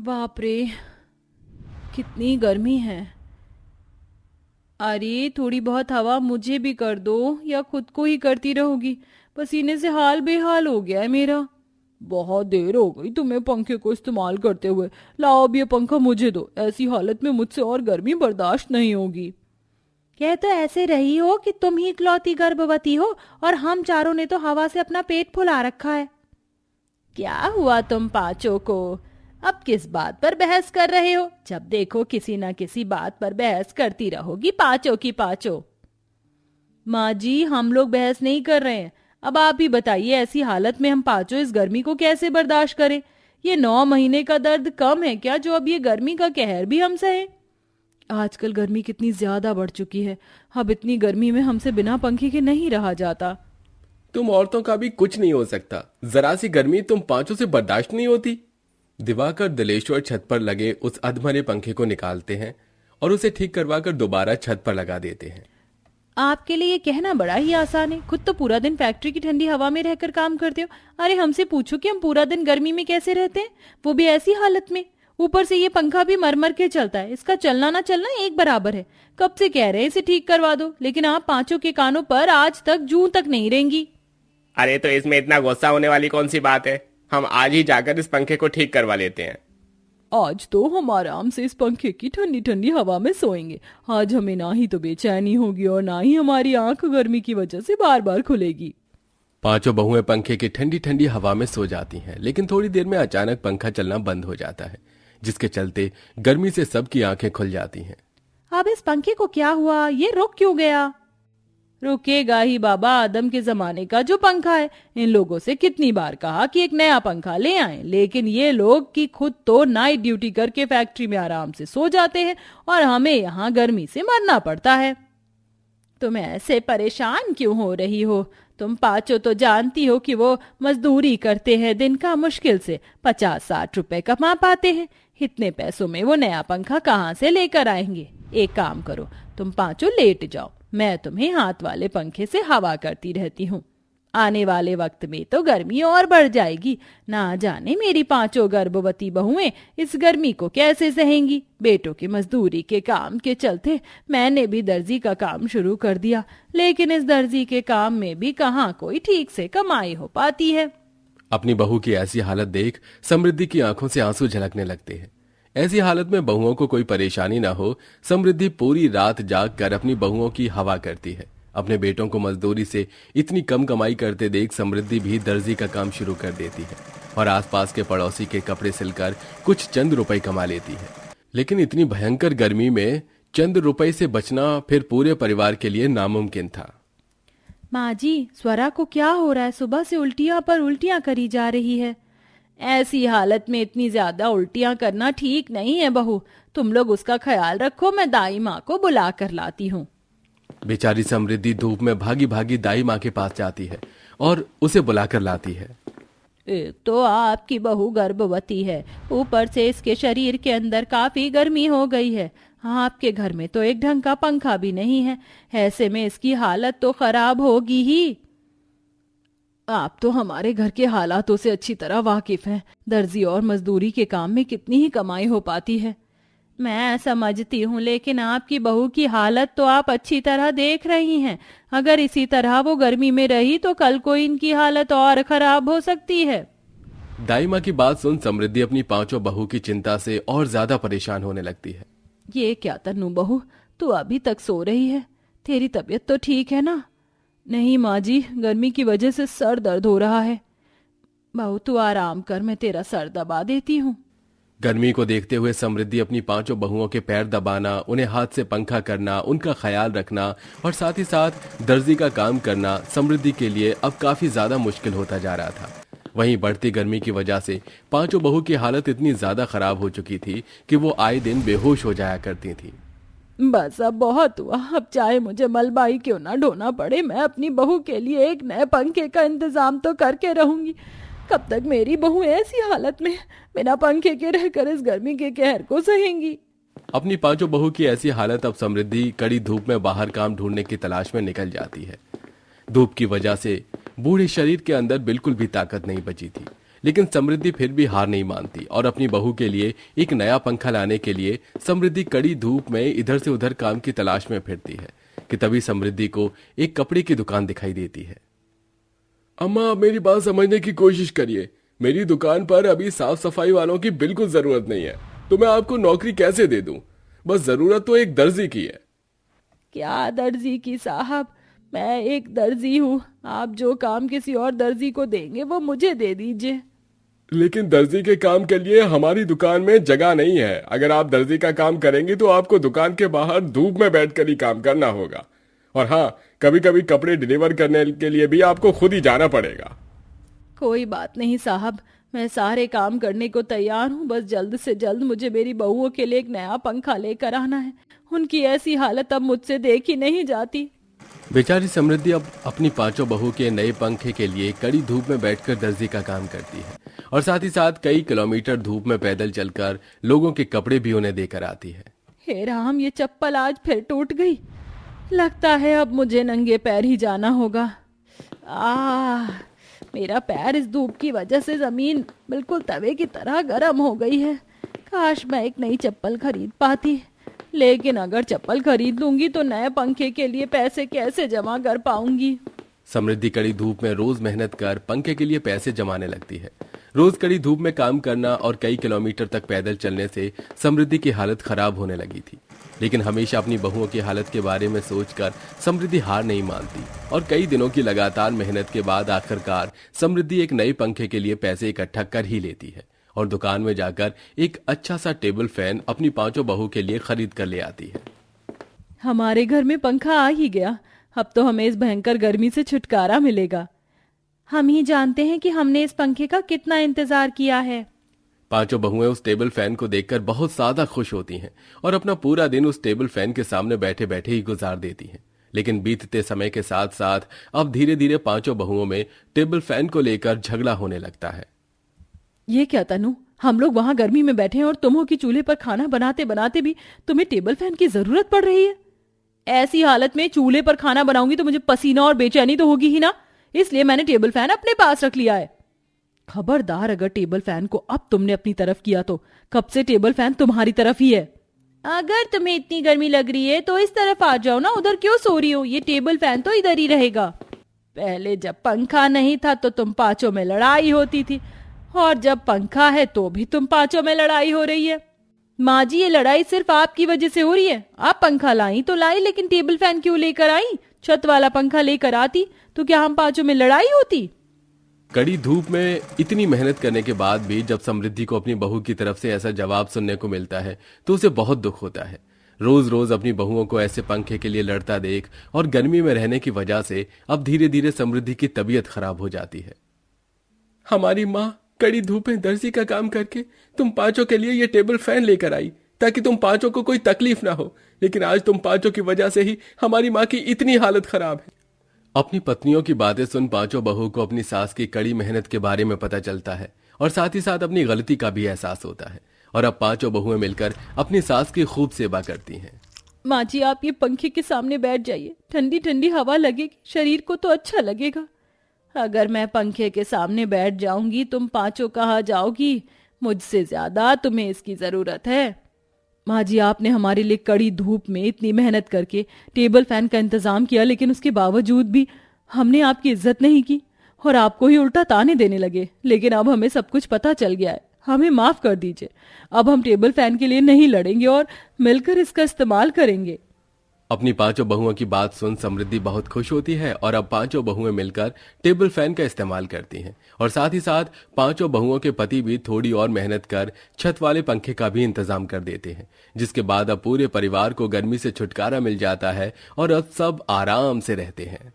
बाप रे, कितनी गर्मी है। अरे थोड़ी बहुत हवा मुझे भी कर दो, या खुद को ही करती रहोगी? पसीने से हाल बेहाल हो गया है मेरा। बहुत देर हो गई तुम्हें पंखे को इस्तेमाल करते हुए। लाओ अब ये पंखा मुझे दो, ऐसी हालत में मुझसे और गर्मी बर्दाश्त नहीं होगी। कह तो ऐसे रही हो कि तुम ही इकलौती गर्भवती हो, और हम चारों ने तो हवा से अपना पेट फुला रखा है। क्या हुआ तुम पांचों को? अब किस बात पर बहस कर रहे हो? जब देखो किसी न किसी बात पर बहस करती रहोगी पांचों की पांचों। माँ जी, हम लोग बहस नहीं कर रहे हैं। अब आप ही बताइए, ऐसी हालत में हम पांचों इस गर्मी को कैसे बर्दाश्त करें? ये 9 महीने का दर्द कम है क्या, जो अब ये गर्मी का कहर भी हम सहे? आजकल गर्मी कितनी ज्यादा बढ़ चुकी है। अब इतनी गर्मी में हमसे बिना पंखे के नहीं रहा जाता। तुम औरतों का भी कुछ नहीं हो सकता। जरा सी गर्मी तुम पांचों से बर्दाश्त नहीं होती। दिवाकर दिलेश्वर छत पर लगे उस अधमरे पंखे को निकालते हैं और उसे ठीक करवाकर दोबारा छत पर लगा देते हैं। आपके लिए ये कहना बड़ा ही आसान है, खुद तो पूरा दिन फैक्ट्री की ठंडी हवा में रहकर काम करते हो। अरे हमसे पूछो कि हम पूरा दिन गर्मी में कैसे रहते हैं, वो भी ऐसी हालत में। ऊपर से ये पंखा भी मरमर के चलता है, इसका चलना ना चलना एक बराबर है। कब से कह रहे हैं इसे ठीक करवा दो, लेकिन आप पांचों के कानों पर आज तक जूं तक नहीं रेंगी। अरे तो इसमें इतना गुस्सा होने वाली कौन सी बात है? हम आज ही जाकर इस पंखे को ठीक करवा लेते हैं। आज तो हम आराम से इस पंखे की ठंडी ठंडी हवा में सोएंगे। आज हमें ना ही तो बेचैनी होगी और ना ही हमारी आंख गर्मी की वजह से बार बार खुलेगी। पांचों बहुएं पंखे की ठंडी ठंडी हवा में सो जाती हैं, लेकिन थोड़ी देर में अचानक पंखा चलना बंद हो जाता है, जिसके चलते गर्मी से सबकी आंखें खुल जाती हैं। अब इस पंखे को क्या हुआ? ये रुक क्यों गया? रुकेगा ही बाबा, आदम के जमाने का जो पंखा है। इन लोगों से कितनी बार कहा कि एक नया पंखा ले आएं, लेकिन ये लोग कि खुद तो नाइट ड्यूटी करके फैक्ट्री में आराम से सो जाते हैं और हमें यहाँ गर्मी से मरना पड़ता है। तुम ऐसे परेशान क्यों हो रही हो? तुम पांचों तो जानती हो कि वो मजदूरी करते हैं, दिन का मुश्किल से 50-60 रुपए कमा पाते हैं। इतने पैसों में वो नया पंखा कहाँ से लेकर आएंगे? एक काम करो, तुम पांचों लेट जाओ, मैं तुम्हें हाथ वाले पंखे से हवा करती रहती हूँ। आने वाले वक्त में तो गर्मी और बढ़ जाएगी। ना जाने मेरी पांचों गर्भवती बहुएं इस गर्मी को कैसे सहेंगी। बेटों की मजदूरी के काम के चलते मैंने भी दर्जी का काम शुरू कर दिया, लेकिन इस दर्जी के काम में भी कहाँ कोई ठीक से कमाई हो पाती है। अपनी बहू की ऐसी हालत देख समृद्धि की आंखों से आंसू झलकने लगते हैं। ऐसी हालत में बहुओं को कोई परेशानी ना हो, समृद्धि पूरी रात जाग कर अपनी बहुओं की हवा करती है। अपने बेटों को मजदूरी से इतनी कम कमाई करते देख समृद्धि भी दर्जी का काम शुरू कर देती है और आसपास के पड़ोसी के कपड़े सिलकर कुछ चंद रुपए कमा लेती है। लेकिन इतनी भयंकर गर्मी में चंद रुपए से बचना फिर पूरे परिवार के लिए नामुमकिन था। माँ जी, स्वरा को क्या हो रहा है? सुबह से उल्टियां पर उल्टियां करी जा रही है। ऐसी हालत में इतनी ज्यादा उल्टियां करना ठीक नहीं है बहू। तुम लोग उसका ख्याल रखो, मैं दाई माँ को बुला कर लाती हूँ। बेचारी समृद्धि धूप में भागी भागी दाई माँ के पास जाती है और उसे बुलाकर लाती है। एक तो आपकी बहू गर्भवती है, ऊपर से इसके शरीर के अंदर काफी गर्मी हो गई है। आपके घर में तो एक ढंग का पंखा भी नहीं है, ऐसे में इसकी हालत तो खराब होगी ही। आप तो हमारे घर के हालातों से अच्छी तरह वाकिफ हैं। दर्जी और मजदूरी के काम में कितनी ही कमाई हो पाती है। मैं समझती हूँ, लेकिन आपकी बहू की हालत तो आप अच्छी तरह देख रही हैं। अगर इसी तरह वो गर्मी में रही तो कल को इनकी हालत और खराब हो सकती है। दाई माँ की बात सुन समृद्धि अपनी पांचों बहू की चिंता से और ज्यादा परेशान होने लगती है। ये क्या तन्नू बहू, तू अभी तक सो रही है? तेरी तबीयत तो ठीक है ना? नहीं माँ जी, गर्मी की वजह से सर दर्द हो रहा है। बहू तू आराम कर, मैं तेरा सर दबा देती हूँ। गर्मी को देखते हुए समृद्धि अपनी पांचों बहुओं के पैर दबाना, उन्हें हाथ से पंखा करना, उनका ख्याल रखना और साथ ही साथ दर्जी का काम करना समृद्धि के लिए अब काफी ज्यादा मुश्किल होता जा रहा था। वहीं बढ़ती गर्मी की वजह से पांचों बहू की हालत इतनी ज्यादा खराब हो चुकी थी कि वो आए दिन बेहोश हो जाया करती थी। बस अब बहुत हुआ। अब चाहे मुझे मलबाई क्यों ना ढोना पड़े, मैं अपनी बहू के लिए एक नए पंखे का इंतजाम तो करके रहूंगी। कब तक मेरी बहू ऐसी हालत में बिना पंखे के रहकर इस गर्मी के कहर को सहेंगी? अपनी पांचों बहू की ऐसी हालत अब समृद्धि कड़ी धूप में बाहर काम ढूंढने की तलाश में निकल जाती है। धूप की वजह से बूढ़े शरीर के अंदर बिल्कुल भी ताकत नहीं बची थी, लेकिन समृद्धि फिर भी हार नहीं मानती और अपनी बहू के लिए एक नया पंखा लाने के लिए समृद्धि कड़ी धूप में इधर से उधर काम की तलाश में फिरती है कि तभी समृद्धि को एक कपड़े की दुकान दिखाई देती है। अम्मा, मेरी बात समझने की कोशिश करिए। मेरी दुकान पर अभी साफ सफाई वालों की बिल्कुल जरूरत नहीं है, तो मैं आपको नौकरी कैसे दे दूं? बस जरूरत तो एक दर्जी की है। क्या दर्जी की साहब, मैं एक दर्जी हूँ। आप जो काम किसी और दर्जी को देंगे वो मुझे दे दीजिए। लेकिन दर्जी के काम के लिए हमारी दुकान में जगह नहीं है। अगर आप दर्जी का काम करेंगी तो आपको दुकान के बाहर धूप में बैठकर ही काम करना होगा। और हाँ, कभी कभी कपड़े डिलीवर करने के लिए भी आपको खुद ही जाना पड़ेगा। कोई बात नहीं साहब, मैं सारे काम करने को तैयार हूँ। बस जल्द से जल्द मुझे मेरी बहुओं के लिए एक नया पंखा लेकर आना है। उनकी ऐसी हालत अब मुझसे देखी नहीं जाती। बेचारी समृद्धि अब अपनी पांचों बहू के नए पंखे के लिए कड़ी धूप में बैठकर दर्जी का काम करती है और साथ ही साथ कई किलोमीटर धूप में पैदल चलकर लोगों के कपड़े भी उन्हें देकर आती है। हे राम, ये चप्पल आज फिर टूट गई। लगता है अब मुझे नंगे पैर ही जाना होगा। मेरा पैर इस धूप की वजह से जमीन बिल्कुल तवे की तरह गर्म हो गई है। काश मैं एक नई चप्पल खरीद पाती, लेकिन अगर चप्पल खरीद लूंगी तो नए पंखे के लिए पैसे कैसे जमा कर पाऊंगी। समृद्धि कड़ी धूप में रोज मेहनत कर पंखे के लिए पैसे जमाने लगती है। रोज कड़ी धूप में काम करना और कई किलोमीटर तक पैदल चलने से समृद्धि की हालत खराब होने लगी थी, लेकिन हमेशा अपनी बहुओं की हालत के बारे में सोचकर समृद्धि हार नहीं मानती और कई दिनों की लगातार मेहनत के बाद आखिरकार समृद्धि एक नए पंखे के लिए पैसे इकट्ठा कर ही लेती है और दुकान में जाकर एक अच्छा सा टेबल फैन अपनी पांचों बहू के लिए खरीद कर ले आती है। हमारे घर में पंखा आ ही गया। अब तो हमें इस भयंकर गर्मी से छुटकारा मिलेगा। हम ही जानते हैं कि हमने इस पंखे का कितना इंतजार किया है। पांचों बहुएं उस टेबल फैन को देखकर बहुत ज्यादा खुश होती हैं और अपना पूरा दिन उस टेबल फैन के सामने बैठे बैठे ही गुजार देती हैं। लेकिन बीतते समय के साथ साथ अब धीरे धीरे पांचों बहुओं में टेबल फैन को लेकर झगड़ा होने लगता है। ये क्या तनु, हम लोग वहां गर्मी में बैठे हैं और तुम हो कि चूल्हे पर खाना बनाते बनाते भी तुम्हें टेबल फैन की जरूरत पड़ रही है। ऐसी हालत में चूल्हे पर खाना बनाऊंगी तो मुझे पसीना और बेचैनी तो होगी ही ना, इसलिए मैंने टेबल फैन अपने पास रख लिया है। खबरदार, अगर टेबल फैन को अब तुमने अपनी तरफ किया तो कब से टेबल फैन तुम्हारी तरफ ही है। अगर तुम्हें इतनी गर्मी लग रही है तो इस तरफ आ जाओ ना, उधर क्यों सो रही हो? ये टेबल फैन तो इधर ही रहेगा। पहले जब पंखा नहीं था तो तुम पांचों में लड़ाई होती थी, और जब पंखा है तो भी तुम पांचों में लड़ाई हो रही है। माँ जी, ये लड़ाई सिर्फ आपकी वजह से हो रही है। आप पंखा लाई तो लाई, लेकिन टेबल फैन क्यों लेकर आई? छत वाला पंखा लेकर आती तो क्या हम पांचों में लड़ाई होती? कड़ी धूप में इतनी मेहनत करने के बाद भी जब समृद्धि को अपनी बहू की तरफ से ऐसा जवाब सुनने को मिलता है तो उसे बहुत दुख होता है। रोज रोज अपनी बहुओं को ऐसे पंखे के लिए लड़ता देख और गर्मी में रहने की वजह से अब धीरे धीरे समृद्धि की तबीयत खराब हो जाती है। हमारी माँ कड़ी धूप में दर्जी का काम करके तुम पांचों के लिए ये टेबल फैन लेकर आई ताकि तुम पांचों को कोई तकलीफ ना हो, लेकिन आज तुम पांचों की वजह से ही हमारी माँ की इतनी हालत खराब है। अपनी पत्नियों की बातें सुन पांचों बहू को अपनी सास की कड़ी मेहनत के बारे में पता चलता है और साथ ही साथ अपनी गलती का भी एहसास होता है और अब पांचों बहुएं मिलकर अपनी सास की खूब सेवा करती हैं। माँ जी, आप ये पंखे के सामने बैठ जाइए, ठंडी ठंडी हवा लगेगी, शरीर को तो अच्छा लगेगा। अगर मैं पंखे के सामने बैठ जाऊंगी तुम पांचों कहाँ जाओगी? मुझसे ज्यादा तुम्हें इसकी जरूरत है। माँ जी, आपने हमारे लिए कड़ी धूप में इतनी मेहनत करके टेबल फैन का इंतजाम किया, लेकिन उसके बावजूद भी हमने आपकी इज्जत नहीं की और आपको ही उल्टा ताने देने लगे। लेकिन अब हमें सब कुछ पता चल गया है, हमें माफ कर दीजिए। अब हम टेबल फैन के लिए नहीं लड़ेंगे और मिलकर इसका इस्तेमाल करेंगे। अपनी पांचों बहुओं की बात सुन समृद्धि बहुत खुश होती है और अब पांचों बहुएं मिलकर टेबल फैन का इस्तेमाल करती हैं और साथ ही साथ पांचों बहुओं के पति भी थोड़ी और मेहनत कर छत वाले पंखे का भी इंतजाम कर देते हैं, जिसके बाद अब पूरे परिवार को गर्मी से छुटकारा मिल जाता है और अब सब आराम से रहते हैं।